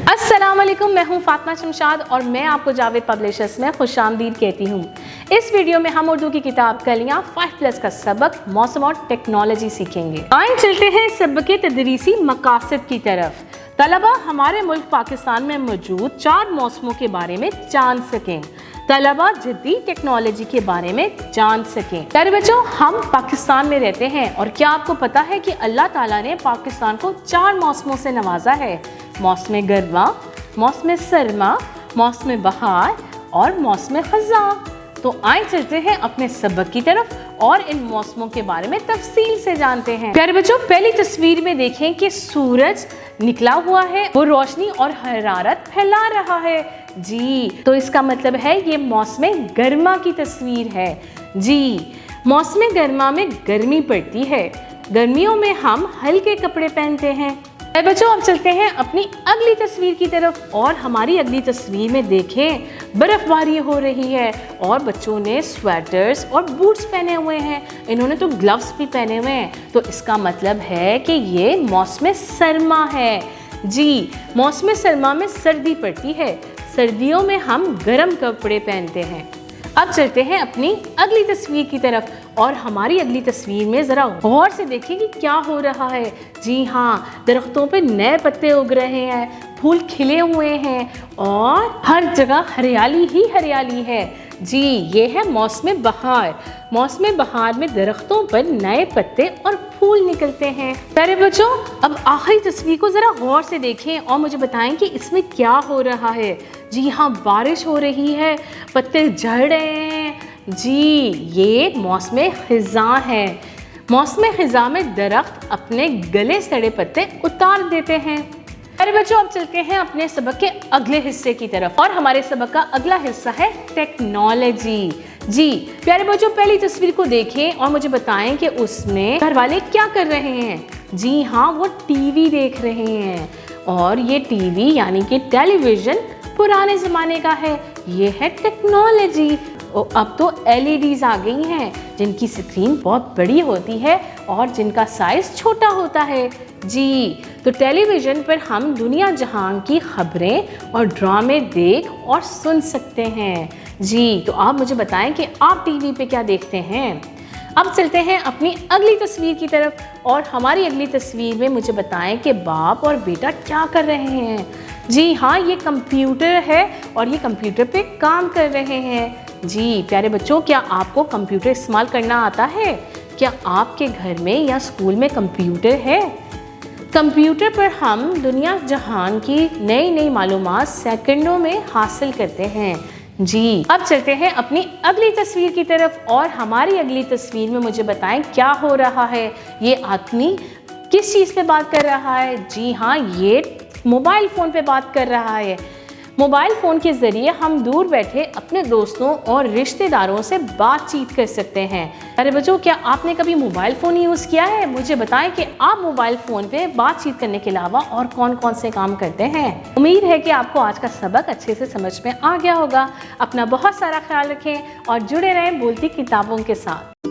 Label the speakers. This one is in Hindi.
Speaker 1: अस्सलाम वालेकुम, मैं हूं फातिमा शमशाद और मैं आपको जावेद पब्लिशर्स में खुशामदीद कहती हूं। इस वीडियो में हम उर्दू की किताब कलियां 5+ का सबक मौसम और टेक्नोलॉजी सीखेंगे। आइए चलते हैं सबक तदरीसी मकासद की तरफ। तलबा हमारे मुल्क पाकिस्तान में मौजूद 4 मौसमों के बारे में जान सकें। तलबा जदीद टेक्नोलॉजी के बारे में जान सकें। प्यारे बच्चों, हम पाकिस्तान में रहते हैं और क्या आपको पता है कि अल्लाह ताला ने पाकिस्तान को 4 मौसमों से नवाजा है। मौसम गर्मा, मौसम सरमा, मौसम बहार और मौसम खज़ां। तो आइए चलते हैं अपने सबक की तरफ और इन मौसमों के बारे में तफसील से जानते हैं। प्यारे बच्चों, पहली तस्वीर में देखें कि सूरज निकला हुआ है, वो रोशनी और हरारत फैला रहा है। जी, तो इसका मतलब है ये मौसम गर्मा की तस्वीर है। जी, मौसम गर्मा में गर्मी पड़ती है। गर्मियों में हम हल्के कपड़े पहनते हैं। बच्चों, अब चलते हैं अपनी अगली तस्वीर की तरफ और हमारी अगली तस्वीर में देखें बर्फबारी हो रही है और बच्चों ने स्वेटर्स और बूट्स पहने हुए हैं। इन्होंने तो ग्लव्स भी पहने हुए हैं। तो इसका मतलब है कि ये मौसम सरमा है। जी, मौसम सरमा में सर्दी पड़ती है। सर्दियों में हम गर्म कपड़े पहनते हैं। अब चलते हैं अपनी अगली तस्वीर की तरफ और हमारी अगली तस्वीर में ज़रा गौर से देखिए कि क्या हो रहा है। जी हाँ, दरख्तों पे नए पत्ते उग रहे हैं, फूल खिले हुए हैं और हर जगह हरियाली ही हरियाली है। जी, ये है मौसम बहार। मौसम बहार में दरख्तों पर नए पत्ते और फूल निकलते हैं। प्यारे बच्चों, अब आखिरी तस्वीर को ज़रा गौर से देखें और मुझे बताएं कि इसमें क्या हो रहा है। जी हाँ, बारिश हो रही है, पत्ते झड़ रहे हैं। जी, ये मौसम खिज़ां है। मौसम खिज़ां में दरख्त अपने गले सड़े पत्ते उतार देते हैं। अरे बच्चों, अब चलते हैं अपने सबक के अगले हिस्से की तरफ और हमारे सबक का अगला हिस्सा है टेक्नोलॉजी। जी प्यारे बच्चों, पहली तस्वीर को देखें और मुझे बताएं कि उसमें घर वाले क्या कर रहे हैं। जी हाँ, वो टीवी देख रहे हैं और ये टीवी यानी कि टेलीविज़न पुराने ज़माने का है। ये है टेक्नोलॉजी। अब तो LEDs आ गई हैं जिनकी स्क्रीन बहुत बड़ी होती है और जिनका साइज़ छोटा होता है। जी, तो टेलीविज़न पर हम दुनिया जहान की खबरें और ड्रामे देख और सुन सकते हैं। जी, तो आप मुझे बताएं कि आप टीवी पे क्या देखते हैं। अब चलते हैं अपनी अगली तस्वीर की तरफ और हमारी अगली तस्वीर में मुझे बताएं कि बाप और बेटा क्या कर रहे हैं। जी हाँ, ये कंप्यूटर है और ये कंप्यूटर पे काम कर रहे हैं। जी प्यारे बच्चों, क्या आपको कंप्यूटर इस्तेमाल करना आता है? क्या आपके घर में या स्कूल में कंप्यूटर है? कंप्यूटर पर हम दुनिया जहान की नई नई मालूमात सेकंडों में हासिल करते हैं। जी, अब चलते हैं अपनी अगली तस्वीर की तरफ और हमारी अगली तस्वीर में मुझे बताएं क्या हो रहा है। ये आदमी किस चीज़ पे बात कर रहा है? जी हाँ, ये मोबाइल फ़ोन पे बात कर रहा है। मोबाइल फ़ोन के ज़रिए हम दूर बैठे अपने दोस्तों और रिश्तेदारों से बातचीत कर सकते हैं। अरे बच्चों, क्या आपने कभी मोबाइल फ़ोन यूज़ किया है? मुझे बताएं कि आप मोबाइल फ़ोन पे बातचीत करने के अलावा और कौन कौन से काम करते हैं। उम्मीद है कि आपको आज का सबक अच्छे से समझ में आ गया होगा। अपना बहुत सारा ख्याल रखें और जुड़े रहें बोलती किताबों के साथ।